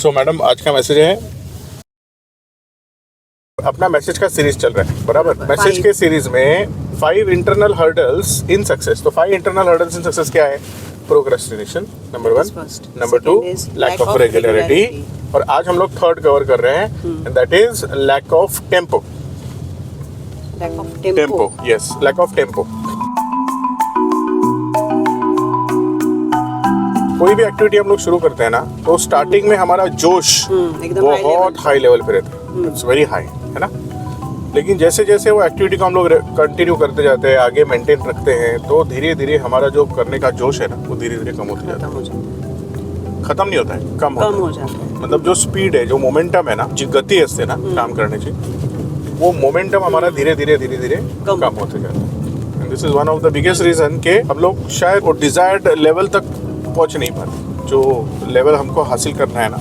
सो madam आज का message है, अपना मैसेज का सीरीज चल रहा है बराबर। मैसेज के सीरीज में 5 इंटरनल हर्डल्स इन सक्सेस। तो 5 इंटरनल हर्डल्स इन सक्सेस क्या है? Procrastination number 1, number 2 lack of regularity, और आज हम लोग थर्ड कवर कर रहे हैं and that is lack of tempo. Tempo, yes, lack of tempo. कोई भी एक्टिविटी हम लोग शुरू करते हैं ना, तो स्टार्टिंग में हमारा जोश बहुत हाई लेवल पे रहता है, इट्स वेरी हाई, है ना। लेकिन जैसे जैसे वो एक्टिविटी को हम लोग कंटिन्यू करते जाते हैं, आगे मेंटेन रखते हैं, तो धीरे धीरे हमारा जो करने का जोश है ना, वो धीरे धीरे कम होता जाता है। खत्म नहीं होता है, कम हो जाता है। मतलब जो स्पीड है, जो मोमेंटम है ना, जो गति है ना काम करने की, वो मोमेंटम हमारा धीरे धीरे कम होते जाता है। This is one of the biggest reason के हम लोग शायद वो डिजायर्ड लेवल तक पहुंच नहीं पाते। जो लेवल हमको हासिल करना है ना,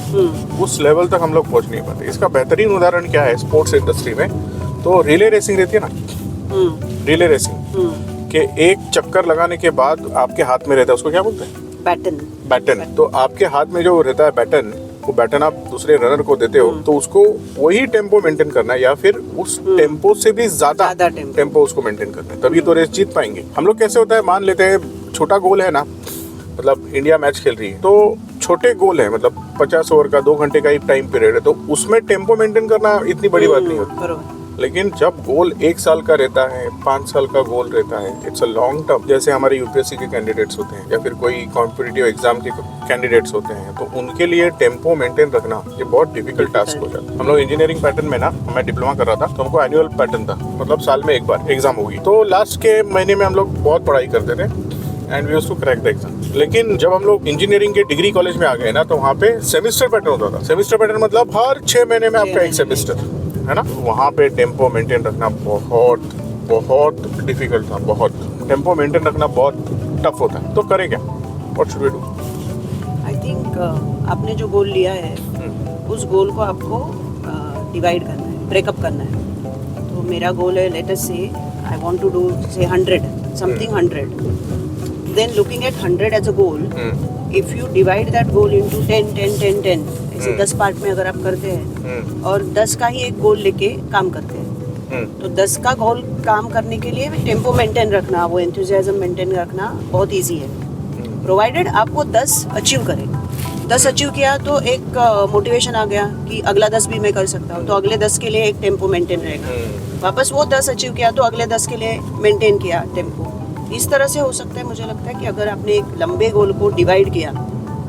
उस लेवल तक हम लोग पहुंच नहीं पाते। इसका बेहतरीन उदाहरण क्या है? स्पोर्ट्स इंडस्ट्री में तो रिले रेसिंग रहती है ना, रिले रेसिंग के एक चक्कर लगाने के बाद आपके हाथ में रहता है, उसको क्या बोलते हैं? बैटन। तो आपके हाथ में जो रहता है बैटन, वो बैटन आप दूसरे रनर को देते हो, तो उसको वही टेम्पो मेंटेन करना है, या फिर उस टेम्पो से भी ज्यादा टेम्पो उसको मेंटेन करना है, तभी तो रेस जीत पाएंगे हम लोग। कैसे होता है, मान लेते हैं छोटा गोल है ना, मतलब इंडिया मैच खेल रही है, तो छोटे गोल है, मतलब 50 ओवर का 2 घंटे का ही टाइम पीरियड है, तो उसमें टेम्पो मेंटेन करना इतनी बड़ी बात नहीं होती। लेकिन जब गोल 1 साल का रहता है, 5 साल का गोल रहता है, इट्स अ लॉन्ग टर्म। जैसे हमारे यूपीएससी के कैंडिडेट्स होते हैं, या फिर कोई कॉम्पिटिटिव एग्जाम के कैंडिडेट्स होते हैं, तो उनके लिए टेम्पो मेंटेन रखना ये बहुत डिफिकल्ट टास्क हो जाता है। हम लोग इंजीनियरिंग पैटर्न में ना, मैं डिप्लोमा कर रहा था, तो हमको एनुअल पैटर्न था, मतलब साल में एक बार एग्जाम होगी। तो लास्ट के महीने में हम लोग बहुत पढ़ाई करते थे and we used to crack the exam. लेकिन जब हम लोग इंजीनियरिंग के डिग्री कॉलेज में आ गए ना, तो वहाँ पे सेमेस्टर पैटर्न होता था। सेमेस्टर पैटर्न मतलब हर 6 महीने में आपका एक सेमेस्टर, है ना। वहाँ पे टेम्पो मेंटेन रखना बहुत डिफिकल्ट था, बहुत। टेम्पो मेंटेन रखना बहुत टफ होता है। तो करें क्या? What should we do? I think आपने जो गोल लिया है, उस गोल को आपको डिवाइड करना है, ब्रेकअप करना है। तो मेरा गोल है, लेट अस से आई वांट टू डू से 100 something 100, then looking at 100 as a goal, if you divide that goal into 10 ऐसे 10 पार्ट में अगर आप करते हैं, और 10 का ही एक गोल लेके काम करते हैं, तो 10 का गोल काम करने के लिए टेम्पो मेंटेन रखना, वो एंथुसियाज्म मेंटेन रखना बहुत ईजी है, प्रोवाइडेड आपको 10 अचीव करें। 10 अचीव किया तो एक मोटिवेशन आ गया कि अगला 10 भी मैं कर सकता हूँ, तो अगले 10 के लिए एक टेम्पो मेंटेन रहेगा। वापस वो 10 अचीव किया तो अगले 10 के लिए मेंटेन किया टेम्पो। इस तरह से हो सकता है। मुझे लगता है कि अगर आपने एक लंबे गोल को डिवाइड किया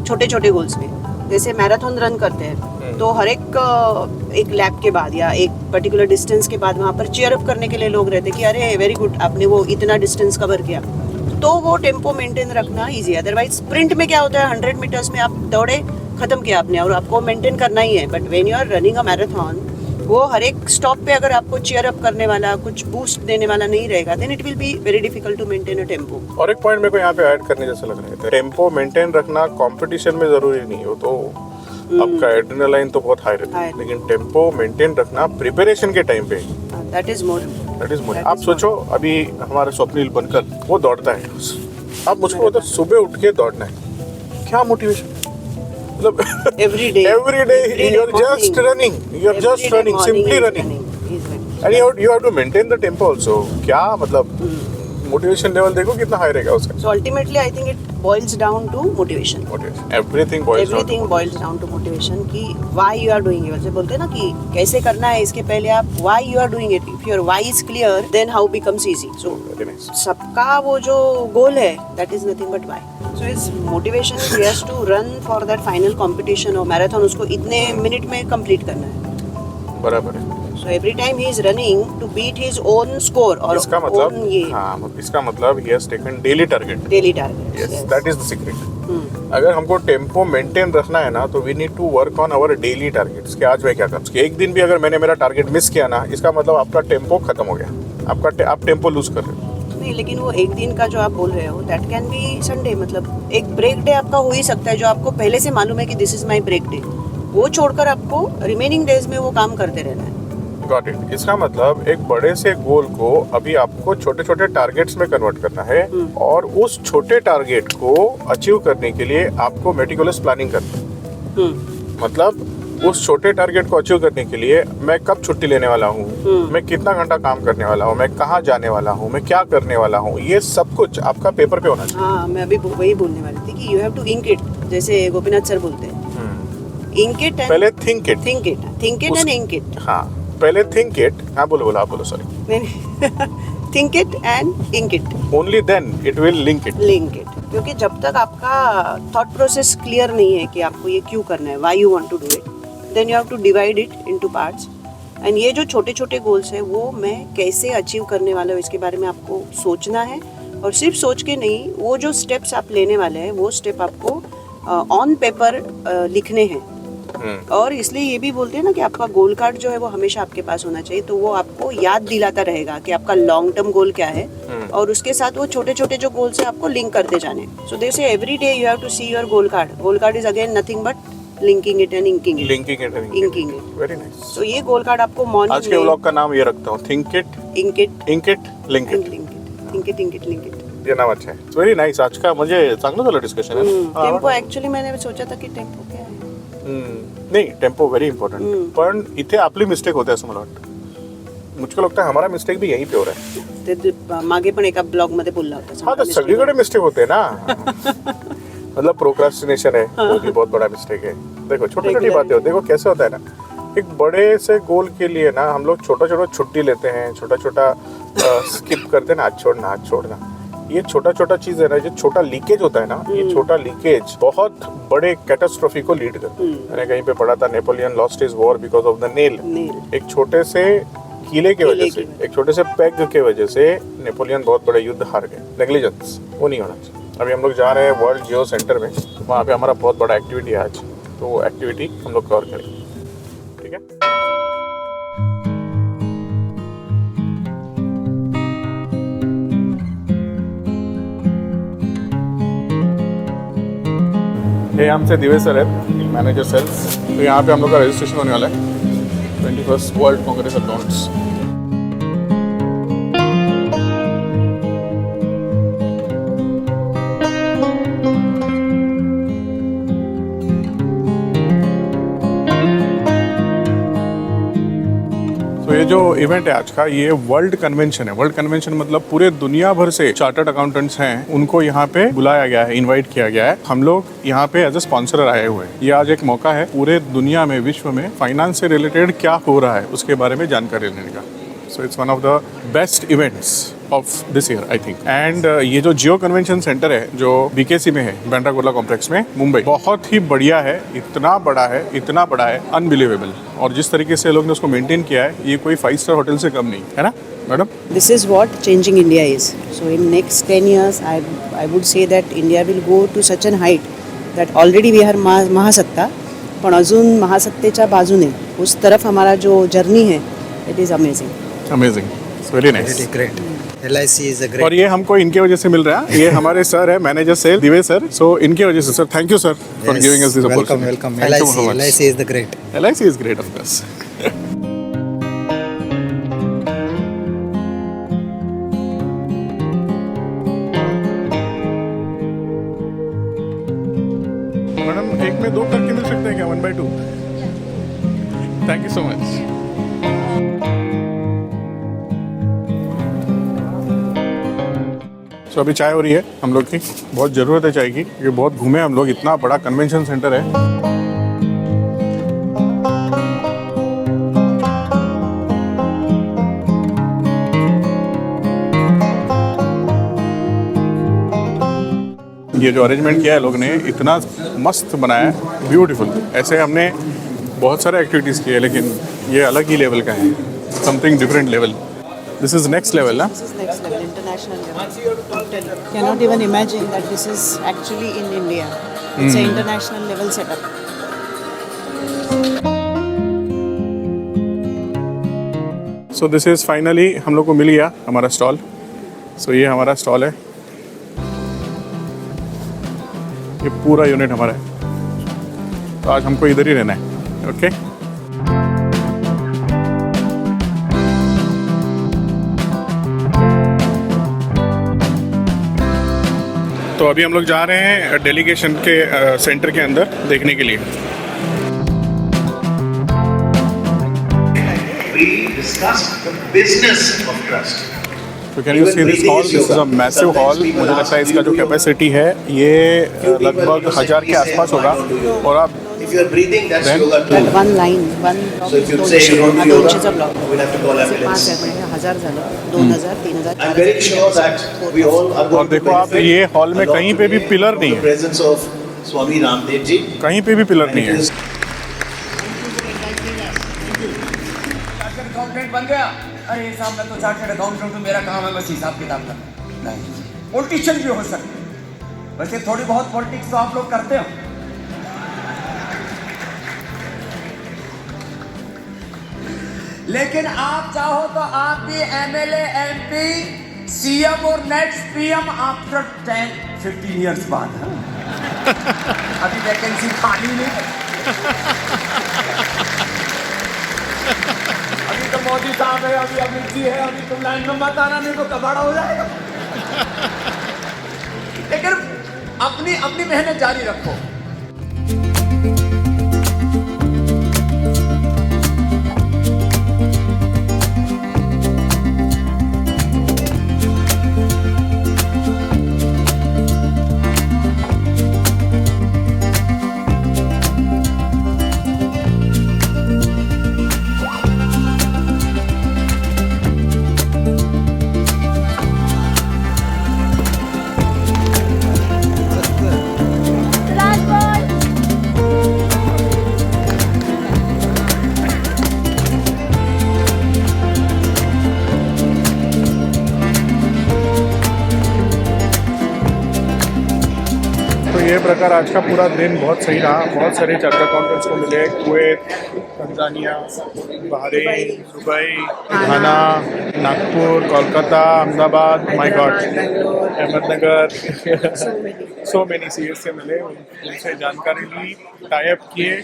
छोटे छोटे गोल्स में, जैसे मैराथन रन करते हैं, तो हर एक लैप के बाद या एक पर्टिकुलर डिस्टेंस के बाद वहाँ पर चीयर अप करने के लिए लोग रहते हैं कि अरे वेरी गुड, आपने वो इतना डिस्टेंस कवर किया, तो वो टेम्पो मेंटेन रखना ईजी है। अदरवाइज स्प्रिंट में क्या होता है, 100 मीटर्स में आप दौड़े, खत्म किया आपने, और आपको मेंटेन करना ही है। But when you are running a marathon, वो हर एक स्टॉप पे अगर आपको चीयर अप करने वाला, कुछ बूस्ट देने वाला नहीं रहेगा, then it will be very difficult to maintain a tempo. और एक पॉइंट मेरे को यहाँ पे ऐड करने जैसा लग रहा है, टेम्पो मेंटेन रखना कंपटीशन में जरूरी नहीं हो, तो आपका एड्रेनालाइन तो बहुत हाई रहता है, लेकिन टेम्पो मेंटेन रखना प्रिपरेशन के टाइम पे, दैट इज मोर। आप सोचो, अभी हमारा स्वप्निल बनकर वो दौड़ता है, आप मुझको बताओ, सुबह उठ के दौड़ना है, क्या मोटिवेशन? मतलब every day you are just running, simply running, and you have to maintain the tempo also. क्या मतलब मोटिवेशन लेवल देखो कितना हाई रहेगा उसका। So ultimately I think it boils down to motivation. Everything boils down to motivation कि why you are doing it। जैसे बोलते हैं ना कि कैसे करना है, इसके पहले आप why you are doing it. If your why is clear, then how becomes easy. So सबका वो जो गोल है, that is nothing but why. So his motivation is he has to run for that final competition or marathon, उसको इतने minute में complete करना है। बराबर है। So every time he is running to beat his own score or इसका मतलब, हाँ, इसका मतलब he has taken daily target. Yes, that is the secret. अगर हमको टेम्पो मेंटेन रखना है ना, तो we need to work on our daily targets कि आज मैं क्या करूँ। एक दिन भी अगर मैंने मेरा टारगेट मिस किया ना, इसका मतलब आपका टेम्पो खत्म हो गया, आप टेम्पो लूज कर रहे हो। नहीं, लेकिन वो एक दिन का जो आप बोल रहे हो, दैट कैन बी संडे, मतलब एक ब्रेक डे आपका हो ही सकता है, जो आपको पहले से मालूम है कि this is my break day, वो छोड़कर आपको रिमेनिंग डेज में वो काम करते रहना है। Got it. इसका मतलब एक बड़े से गोल को अभी आपको छोटे छोटे टारगेट्स में कन्वर्ट करना है, और उस छोटे टारगेट को अचीव करने के लिए आपको मेटिकुलस प्लानिंग करनी है। मतलब उस छोटे टारगेट को अचीव करने के लिए मैं कब छुट्टी लेने वाला हूँ, मैं कितना घंटा काम करने वाला हूँ, मैं कहाँ जाने वाला हूँ, मैं क्या करने वाला हूँ, ये सब कुछ आपका पेपर पे होना चाहिए। हाँ, मैं अभी वही बोलने वाली थी कि you have to ink it, जैसे गोपीनाथ सर बोलते हैं, इंक इट एंड पहले think it and ink it. हाँ, पहले थिंक इट, हाँ बोलो आप बोलो, sorry. Think it and ink it, only then it will link it. क्योंकि जब तक आपका थॉट प्रोसेस क्लियर नहीं है कि आपको ये क्यों करना है, why you want to do it, then you have to divide it into parts. And ये जो छोटे छोटे गोल्स है वो मैं कैसे अचीव करने वाला हूँ, इसके बारे में आपको सोचना है। और सिर्फ सोच के नहीं, वो जो स्टेप्स आप लेने वाले हैं वो स्टेप आपको ऑन पेपर लिखने हैं। और इसलिए ये भी बोलते हैं ना कि आपका गोल कार्ड जो है वो हमेशा आपके पास होना चाहिए, तो वो आपको याद दिलाता रहेगा कि आपका लॉन्ग टर्म गोल क्या है, और उसके साथ वो छोटे छोटे जो गोल्स है आपको लिंक करते जाने। So they say every day you have to see your goal card. Goal card is again nothing but linking it and inking it. Very nice. तो ये गोल कार्ड आपको मॉर्निंग आज के व्लॉग का नाम ये रखता हूँ, think it, ink it, link it, link it. ये नाम अच्छा है। Very nice. आज का मुझे चांगलं झालं डिस्कशन है। टेम्पो एक्चुअली मैंने सोचा था की टेम्पो क्या है, नाही, टेम्पो व्हेरी इम्पॉर्टंट, पण इथे आपली मिस्टेक होते असं मला वाटतं। मुझको लगता है हमारा मिस्टेक भी यहीं पे हो रहा है। ते मागे पण एका ब्लॉग मध्ये बोलला होता। हाँ, तो सगळीकडे मिस्टेक होते ना। मतलब प्रोक्रास्टिनेशन है, वो भी बहुत बड़ा मिस्टेक है। देखो छोटी छोटी बातें होती है, देखो कैसे होता है ना, एक बड़े से गोल के लिए ना हम लोग छोटा छोटा छुट्टी लेते हैं, छोटा छोटा स्किप करते हैं ना, आज छोड़ना। ये छोटा छोटा चीज है ना, जो छोटा लीकेज होता है ना, ये छोटा लीकेज बहुत बड़े कैटास्ट्रोफी को लीड करता है। मैंने कहीं पे पढ़ा था, Napoleon lost his war because of the nail. एक छोटे से कीले की वजह से, एक छोटे से पेग के वजह से नेपोलियन बहुत बड़े युद्ध हार गए। नेग्लिजेंस वो नहीं होना चाहिए। अभी हम लोग जा रहे हैं वर्ल्ड जियो सेंटर में, वहाँ पे हमारा बहुत बड़ा एक्टिविटी है आज, तो वो एक्टिविटी हम लोग कवर करेंगे। ठीक है। ये हमसे दिवे सर है, मैनेजर सेल्स। तो यहाँ पे हम लोग का रजिस्ट्रेशन होने वाला है, 21st वर्ल्ड कांग्रेस अकाउंट्स। तो ये जो इवेंट है आज का, ये वर्ल्ड कन्वेंशन है। वर्ल्ड कन्वेंशन मतलब पूरे दुनिया भर से चार्टर्ड अकाउंटेंट्स हैं, उनको यहाँ पे बुलाया गया है, इनवाइट किया गया है। हम लोग यहाँ पे एज ए स्पॉन्सर आए हुए हैं। ये आज एक मौका है पूरे दुनिया में, विश्व में फाइनेंस से रिलेटेड क्या हो रहा है उसके बारे में जानकारी लेने का। So it's one of the best events of this year I think. And ये जो जियो कन्वेंशन सेंटर है जो बीकेसी में है, बांद्रा कुर्ला कॉम्प्लेक्स में, मुंबई, बहुत ही बढ़िया है। इतना बड़ा है, अनबिलीवेबल। और जिस तरीके से लोग ने उसको मेंटेन किया है, ये कोई 5 स्टार होटल से कम नहीं है ना madam. This is what changing India is. So in next 10 years, I would say that India will go to such an height that already we are महासत्ता, पण अजून महासत्तेच्या बाजूने उस तरफ हमारा जो जर्नी है, it is amazing. Amazing, very nice, great. LIC is a great। और ये हमको इनके वजह से मिल रहा है। ये हमारे सर है, मैनेजर सेल, दिवे सर। सो इनके वजह से sir, thank you sir for giving us this opportunity. Welcome. LIC is the great। LIC is great of course। Madam एक में 2 करके मिल सकते हैं क्या, 1/2? Thank you so much. तो अभी चाय हो रही है हम लोग की, बहुत ज़रूरत है चाय की, क्योंकि बहुत घूमे हम लोग। इतना बड़ा कन्वेंशन सेंटर है। ये जो अरेंजमेंट किया है लोग ने, इतना मस्त बनाया है, ब्यूटीफुल। ऐसे हमने बहुत सारे एक्टिविटीज़ किए, लेकिन ये अलग ही लेवल का है, something different level. This is next level, ना? This is next level, international level. Totally. Cannot even imagine that this is actually in India. It's an international level setup. So this is finally हम लोग को मिल गया हमारा stall. So ये हमारा stall है, ये पूरा यूनिट हमारा है। तो आज हमको इधर ही रहना है, ओके? तो अभी हम लोग जा रहे हैं डेलीगेशन के सेंटर के अंदर देखने के लिए। trust, the business of trust. तो can you see this hall? This is a massive hall. मुझे लगता है इसका जो कैपेसिटी है ये लगभग 1000 के आसपास होगा. और आप If you are breathing, that's Then- yoga That too. one line, one block So if is you 200. say you don't do हा yoga, 200चा block. we'll have to call असे ambulance. 5 आहे म्हणजे 1000 झालं, 2000, 3000, I'm very sure that we all are और going to देखो आप benefit ये hall में a lot कहीं पे भी today पिलर from नहीं the है. presence of Swami Ramdev ji. कहीं पे भी पिलर नहीं है. चार्टर्ड अकाउंटेंट बन गया. अरे साहब मैं तो चार्टर्ड अकाउंटेंट हूँ, मेरा काम है बस हिसाब किताब करना. नहीं, पॉलिटिशियन भी हो सकते. वैसे थोड़ी बहुत पॉलिटिक्स तो आप लोग करते हो. लेकिन आप चाहो तो आप भी एमएलए, एमपी, सीएम और नेक्स्ट पीएम आफ्टर 10-15 इयर्स बाद. अभी वैकेंसी खाली नहीं है. अभी तो मोदी साहब है, अभी अमित जी है, अभी तुम लाइन में मत आना नहीं तो कबाड़ा हो जाएगा. लेकिन अपनी अपनी मेहनत जारी रखो. तो ये प्रकार आज का पूरा दिन बहुत सही रहा. बहुत सारे चार्टर्ड अकाउंटेंट्स को मिले. Kuwait, Tanzania, Bahrain, Dubai, Ghana, Nagpur, Kolkata, Ahmedabad, my god, Ahmednagar, so many CS से मिले. उनसे जानकारी ली, टाई अप किए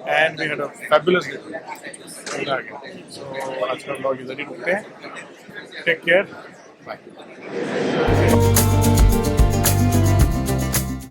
and we had a fabulous day. So आज का ब्लॉग इधर ही रुकते हैं. Take care, bye.